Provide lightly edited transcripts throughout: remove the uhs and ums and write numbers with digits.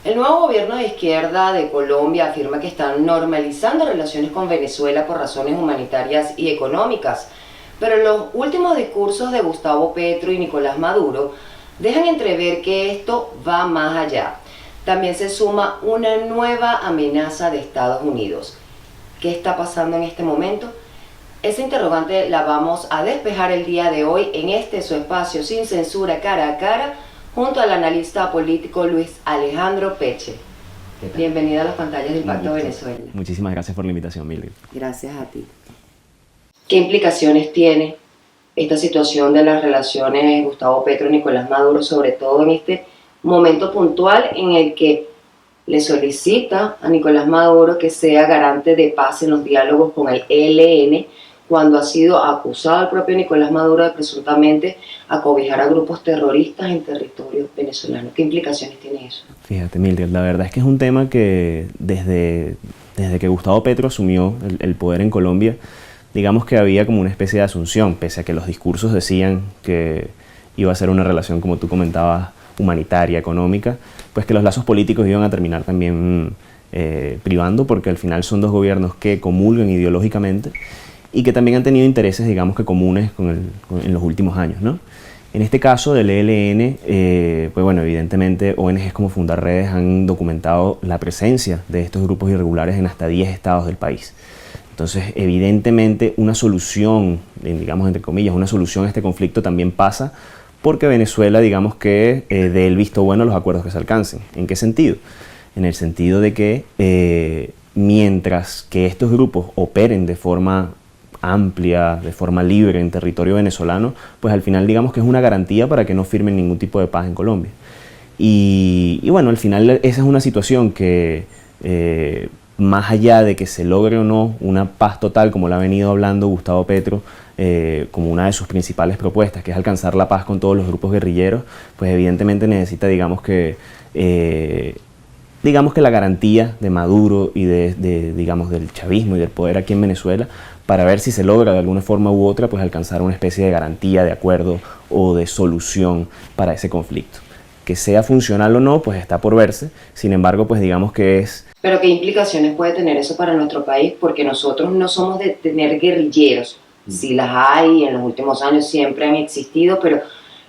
El nuevo gobierno de izquierda de Colombia afirma que están normalizando relaciones con Venezuela por razones humanitarias y económicas, pero los últimos discursos de Gustavo Petro y Nicolás Maduro dejan entrever que esto va más allá. También se suma una nueva amenaza de Estados Unidos. ¿Qué está pasando en este momento? Esa interrogante la vamos a despejar el día de hoy en este su espacio sin censura cara a cara, junto al analista político Luis Alejandro Peche. Bienvenido a las pantallas de Impacto Venezuela. Muchísimas gracias por la invitación, Mildred. Gracias a ti. ¿Qué implicaciones tiene esta situación de las relaciones de Gustavo Petro y Nicolás Maduro, sobre todo en este momento puntual en el que le solicita a Nicolás Maduro que sea garante de paz en los diálogos con el ELN, cuando ha sido acusado el propio Nicolás Maduro de presuntamente acobijar a grupos terroristas en territorio venezolano? ¿Qué implicaciones tiene eso? Fíjate, Mildred, la verdad es que es un tema que desde que Gustavo Petro asumió el poder en Colombia, digamos que había como una especie de asunción, pese a que los discursos decían que iba a ser una relación, como tú comentabas, humanitaria, económica, pues que los lazos políticos iban a terminar también privando, porque al final son dos gobiernos que comulgan ideológicamente y que también han tenido intereses, digamos que comunes en los últimos años, ¿no? En este caso del ELN, pues bueno, evidentemente ONGs como Fundar Redes han documentado la presencia de estos grupos irregulares en hasta 10 estados del país. Entonces, evidentemente, una solución, digamos entre comillas, una solución a este conflicto también pasa porque Venezuela, digamos que dé el visto bueno a los acuerdos que se alcancen. ¿En qué sentido? En el sentido de que mientras que estos grupos operen de forma amplia, de forma libre en territorio venezolano, pues al final digamos que es una garantía para que no firmen ningún tipo de paz en Colombia. Y bueno, al final esa es una situación que más allá de que se logre o no una paz total, como la ha venido hablando Gustavo Petro, como una de sus principales propuestas, que es alcanzar la paz con todos los grupos guerrilleros, pues evidentemente necesita, digamos que la garantía de Maduro y digamos, del chavismo y del poder aquí en Venezuela, para ver si se logra de alguna forma u otra, pues alcanzar una especie de garantía, de acuerdo o de solución para ese conflicto. Que sea funcional o no, pues está por verse. Sin embargo, pues digamos que es... Pero ¿qué implicaciones puede tener eso para nuestro país? Porque nosotros no somos de tener guerrilleros. Sí las hay, en los últimos años siempre han existido, pero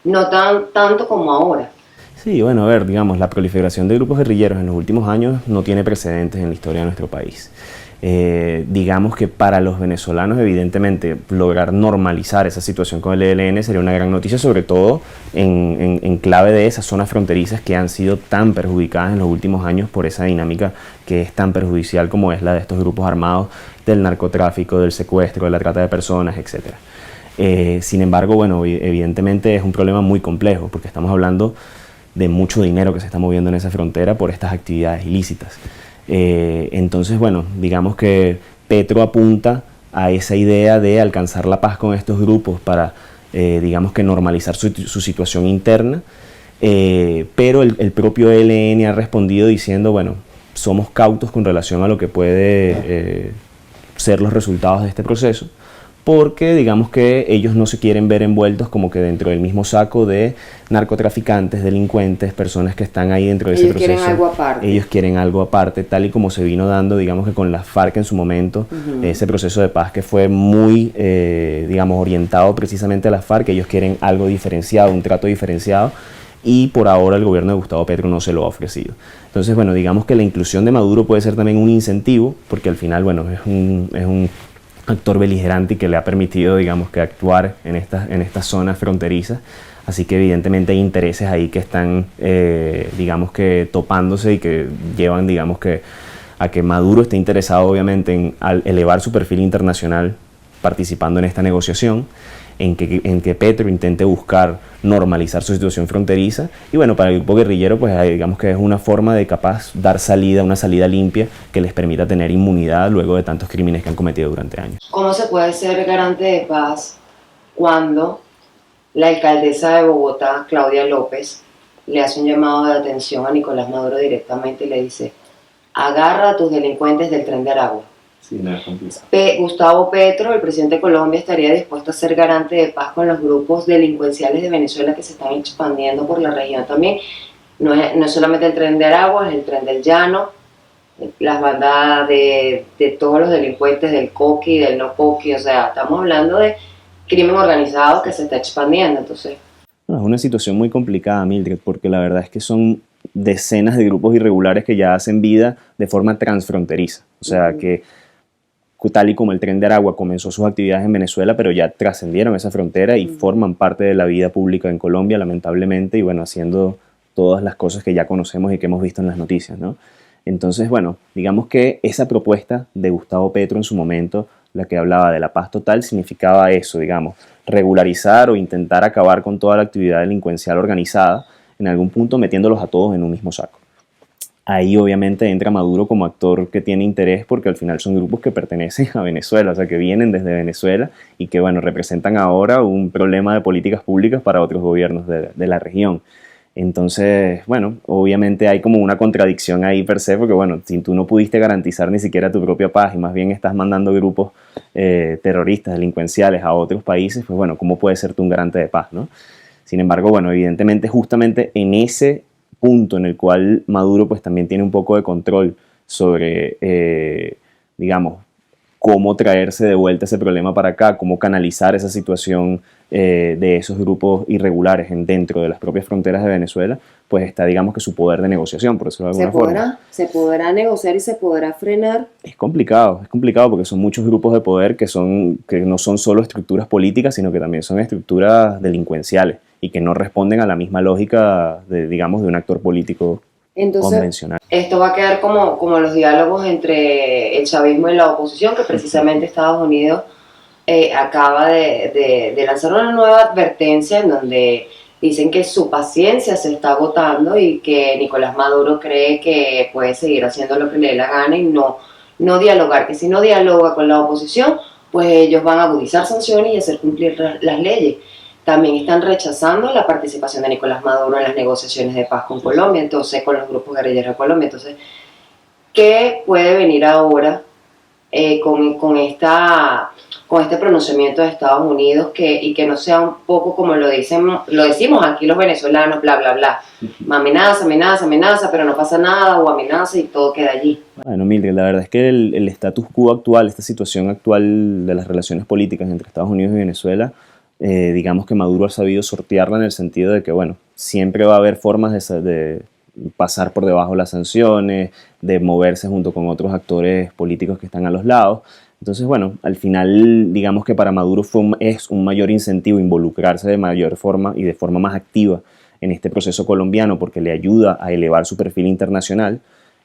no tanto como ahora. Sí, bueno, a ver, digamos, la proliferación de grupos guerrilleros en los últimos años no tiene precedentes en la historia de nuestro país. Digamos que para los venezolanos, evidentemente, lograr normalizar esa situación con el ELN sería una gran noticia, sobre todo en clave de esas zonas fronterizas que han sido tan perjudicadas en los últimos años por esa dinámica que es tan perjudicial como es la de estos grupos armados, del narcotráfico, del secuestro, de la trata de personas, etc. Sin embargo, bueno, evidentemente es un problema muy complejo porque estamos hablando de mucho dinero que se está moviendo en esa frontera por estas actividades ilícitas. Entonces, bueno, digamos que Petro apunta a esa idea de alcanzar la paz con estos grupos para, digamos que normalizar su situación interna, pero el propio ELN ha respondido diciendo, bueno, somos cautos con relación a lo que puede ser los resultados de este proceso, porque digamos que ellos no se quieren ver envueltos como que dentro del mismo saco de narcotraficantes, delincuentes, personas que están ahí dentro de ese proceso. Ellos quieren algo aparte. Ellos quieren algo aparte, tal y como se vino dando, digamos que con las FARC en su momento, ese proceso de paz que fue muy, digamos, orientado precisamente a las FARC. Ellos quieren algo diferenciado, un trato diferenciado, y por ahora el gobierno de Gustavo Petro no se lo ha ofrecido. Entonces, bueno, digamos que la inclusión de Maduro puede ser también un incentivo, porque al final, bueno, es un actor beligerante y que le ha permitido, digamos, que actuar en estas zonas fronterizas. Así que evidentemente hay intereses ahí que están, digamos que topándose y que llevan, digamos que a que Maduro esté interesado obviamente en elevar su perfil internacional participando en esta negociación, en que Petro intente buscar normalizar su situación fronteriza, y bueno, para el grupo guerrillero pues digamos que es una forma de capaz dar salida, una salida limpia que les permita tener inmunidad luego de tantos crímenes que han cometido durante años. ¿Cómo se puede ser garante de paz cuando la alcaldesa de Bogotá, Claudia López, le hace un llamado de atención a Nicolás Maduro directamente y le dice: agarra a tus delincuentes del Tren de Aragua? Sí, no es complicado. Gustavo Petro, el presidente de Colombia, estaría dispuesto a ser garante de paz con los grupos delincuenciales de Venezuela que se están expandiendo por la región también. no es solamente el Tren de Aragua, es el Tren del Llano, las bandas de todos los delincuentes, del coqui, del no coqui, o sea, estamos hablando de crimen organizado que se está expandiendo, entonces. No, es una situación muy complicada, Mildred, porque la verdad es que son decenas de grupos irregulares que ya hacen vida de forma transfronteriza. O sea, que tal y como el Tren de Aragua comenzó sus actividades en Venezuela, pero ya trascendieron esa frontera y forman parte de la vida pública en Colombia, lamentablemente, y bueno, haciendo todas las cosas que ya conocemos y que hemos visto en las noticias, ¿no? Entonces, bueno, digamos que esa propuesta de Gustavo Petro en su momento, la que hablaba de la paz total, significaba eso, digamos, regularizar o intentar acabar con toda la actividad delincuencial organizada, en algún punto metiéndolos a todos en un mismo saco. Ahí obviamente entra Maduro como actor que tiene interés porque al final son grupos que pertenecen a Venezuela, o sea, que vienen desde Venezuela y que, bueno, representan ahora un problema de políticas públicas para otros gobiernos de la región. Entonces, bueno, obviamente hay como una contradicción ahí per se, porque, bueno, si tú no pudiste garantizar ni siquiera tu propia paz y más bien estás mandando grupos terroristas, delincuenciales a otros países, pues, bueno, ¿cómo puedes ser tú un garante de paz, no? Sin embargo, bueno, evidentemente justamente en ese punto en el cual Maduro pues también tiene un poco de control sobre, digamos, cómo traerse de vuelta ese problema para acá, cómo canalizar esa situación de esos grupos irregulares dentro de las propias fronteras de Venezuela, pues está, digamos, que su poder de negociación, por decirlo de alguna forma. Se podrá negociar y se podrá frenar. Es complicado porque son muchos grupos de poder que no son solo estructuras políticas, sino que también son estructuras delincuenciales y que no responden a la misma lógica de, digamos, de un actor político. Entonces, convencional. Esto va a quedar como los diálogos entre el chavismo y la oposición, que precisamente Estados Unidos acaba de lanzar una nueva advertencia en donde dicen que su paciencia se está agotando y que Nicolás Maduro cree que puede seguir haciendo lo que le dé la gana y no dialogar, que si no dialoga con la oposición, pues ellos van a agudizar sanciones y hacer cumplir las leyes. También están rechazando la participación de Nicolás Maduro en las negociaciones de paz con Colombia, entonces con los grupos guerrilleros de Colombia. Entonces, ¿qué puede venir ahora con este pronunciamiento de Estados Unidos y que no sea un poco como lo decimos aquí los venezolanos, bla, bla, bla? Amenaza, amenaza, amenaza, pero no pasa nada, o amenaza y todo queda allí. Bueno, Mildred, la verdad es que el status quo actual, esta situación actual de las relaciones políticas entre Estados Unidos y Venezuela, digamos que Maduro ha sabido sortearla en el sentido de que, bueno, siempre va a haber formas de pasar por debajo de las sanciones, de moverse junto con otros actores políticos que están a los lados. Entonces, bueno, al final, digamos que para Maduro es un mayor incentivo involucrarse de mayor forma y de forma más activa en este proceso colombiano porque le ayuda a elevar su perfil internacional,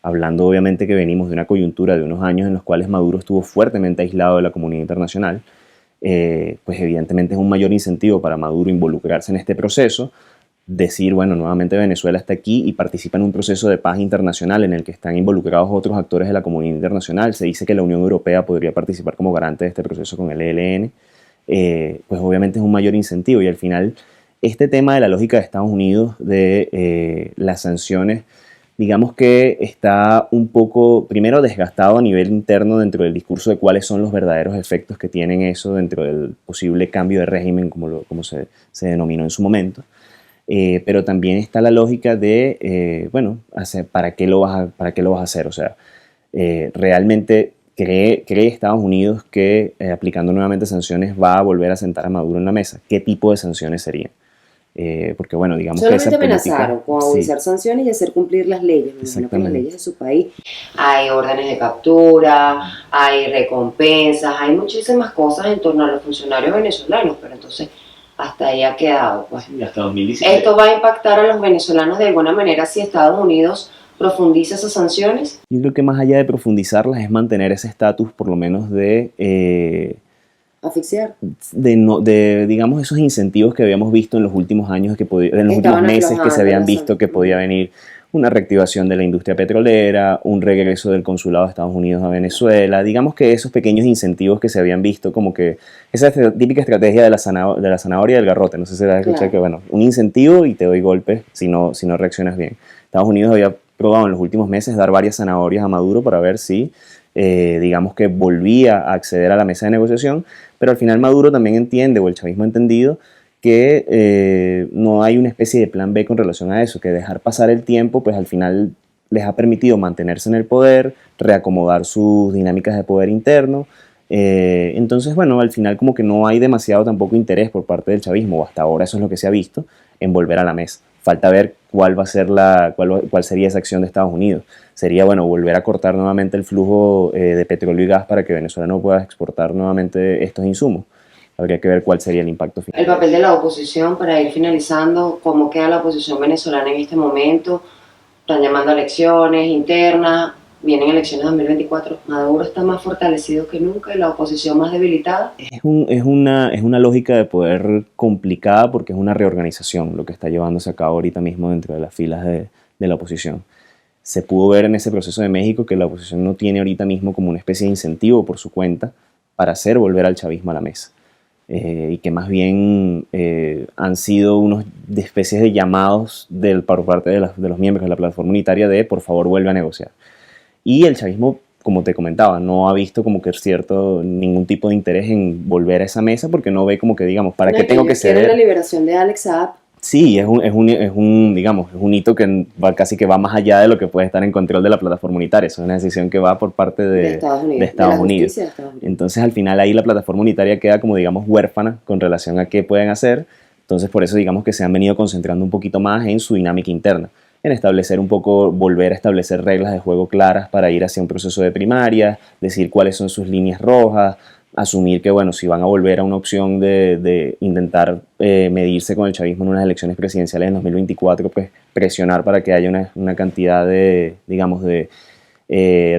hablando obviamente que venimos de una coyuntura de unos años en los cuales Maduro estuvo fuertemente aislado de la comunidad internacional. Pues evidentemente es un mayor incentivo para Maduro involucrarse en este proceso, decir, bueno, nuevamente Venezuela está aquí y participa en un proceso de paz internacional en el que están involucrados otros actores de la comunidad internacional. Se dice que la Unión Europea podría participar como garante de este proceso con el ELN, pues obviamente es un mayor incentivo y al final este tema de la lógica de Estados Unidos de las sanciones, digamos que está un poco, primero, desgastado a nivel interno dentro del discurso de cuáles son los verdaderos efectos que tienen eso dentro del posible cambio de régimen, como se denominó en su momento. Pero también está la lógica de, bueno, ¿para qué lo vas a hacer? O sea, ¿realmente cree Estados Unidos que aplicando nuevamente sanciones va a volver a sentar a Maduro en la mesa? ¿Qué tipo de sanciones serían? Porque bueno, digamos solamente que esa amenazaron con agudizar sanciones y hacer cumplir las leyes, las leyes de su país. Hay órdenes de captura, hay recompensas, hay muchísimas cosas en torno a los funcionarios venezolanos, pero entonces hasta ahí ha quedado. Pues. Sí, hasta 2017. ¿Esto va a impactar a los venezolanos de alguna manera si Estados Unidos profundiza esas sanciones? Yo creo que más allá de profundizarlas es mantener ese estatus por lo menos de asfixiar. Digamos, esos incentivos que habíamos visto en los últimos años, en los últimos meses que se habían visto que podía venir una reactivación de la industria petrolera, un regreso del consulado de Estados Unidos a Venezuela, digamos que esos pequeños incentivos que se habían visto, como que esa típica estrategia de la zanahoria y del garrote, no sé si se la has escuchado, que bueno, un incentivo y te doy golpes si no reaccionas bien. Estados Unidos había probado en los últimos meses dar varias zanahorias a Maduro para ver si digamos que volvía a acceder a la mesa de negociación, pero al final Maduro también entiende, o el chavismo ha entendido, que no hay una especie de plan B con relación a eso, que dejar pasar el tiempo pues al final les ha permitido mantenerse en el poder, reacomodar sus dinámicas de poder interno. Entonces, bueno, al final como que no hay demasiado tampoco interés por parte del chavismo, o hasta ahora eso es lo que se ha visto, en volver a la mesa. Falta ver cuál va a ser cuál sería esa acción de Estados Unidos. Sería, bueno, volver a cortar nuevamente el flujo de petróleo y gas para que Venezuela no pueda exportar nuevamente estos insumos. Habría que ver cuál sería el impacto final. El papel de la oposición, para ir finalizando, ¿cómo queda la oposición venezolana en este momento? Están llamando a elecciones internas, vienen elecciones 2024, Maduro está más fortalecido que nunca y la oposición más debilitada. Es una lógica de poder complicada porque es una reorganización lo que está llevándose a cabo ahorita mismo dentro de las filas de la oposición. Se pudo ver en ese proceso de México que la oposición no tiene ahorita mismo como una especie de incentivo por su cuenta para hacer volver al chavismo a la mesa. Y que más bien han sido unos de especies de llamados por parte de los miembros de la plataforma unitaria de por favor vuelve a negociar. Y el chavismo, como te comentaba, no ha visto como que ningún tipo de interés en volver a esa mesa porque no ve como que digamos, ¿para qué tengo que ceder? La liberación de Alex Saab. Sí, digamos, es un hito que casi que va más allá de lo que puede estar en control de la plataforma unitaria. Eso es una decisión que va por parte de Estados Unidos. Entonces, al final ahí la plataforma unitaria queda como, digamos, huérfana con relación a qué pueden hacer. Entonces, por eso, digamos que se han venido concentrando un poquito más en su dinámica interna, en establecer un poco, volver a establecer reglas de juego claras para ir hacia un proceso de primaria, decir cuáles son sus líneas rojas, asumir que, bueno, si van a volver a una opción de intentar medirse con el chavismo en unas elecciones presidenciales en 2024, pues presionar para que haya una cantidad de, digamos, de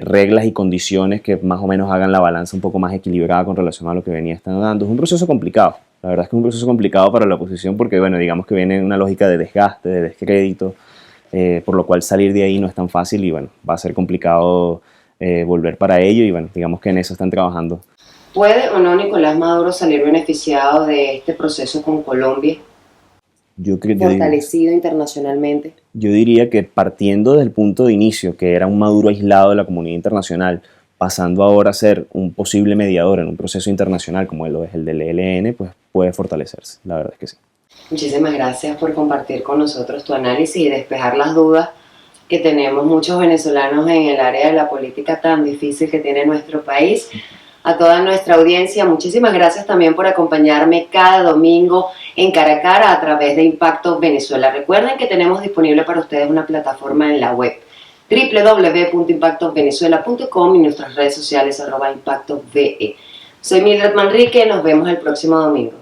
reglas y condiciones que más o menos hagan la balanza un poco más equilibrada con relación a lo que venía estando dando. Es un proceso complicado, la verdad es que es un proceso complicado para la oposición porque, bueno, digamos que viene una lógica de desgaste, de descrédito, por lo cual salir de ahí no es tan fácil y, bueno, va a ser complicado volver para ello y, bueno, digamos que en eso están trabajando. ¿Puede o no Nicolás Maduro salir beneficiado de este proceso con Colombia? Fortalecido internacionalmente. Yo diría que partiendo del punto de inicio, que era un Maduro aislado de la comunidad internacional, pasando ahora a ser un posible mediador en un proceso internacional como lo es el del ELN, pues puede fortalecerse, la verdad es que sí. Muchísimas gracias por compartir con nosotros tu análisis y despejar las dudas que tenemos muchos venezolanos en el área de la política tan difícil que tiene nuestro país. A toda nuestra audiencia, muchísimas gracias también por acompañarme cada domingo en Cara a Cara a través de Impacto Venezuela. Recuerden que tenemos disponible para ustedes una plataforma en la web www.impactovenezuela.com y nuestras redes sociales @ImpactoVE. Soy Mildred Manrique, nos vemos el próximo domingo.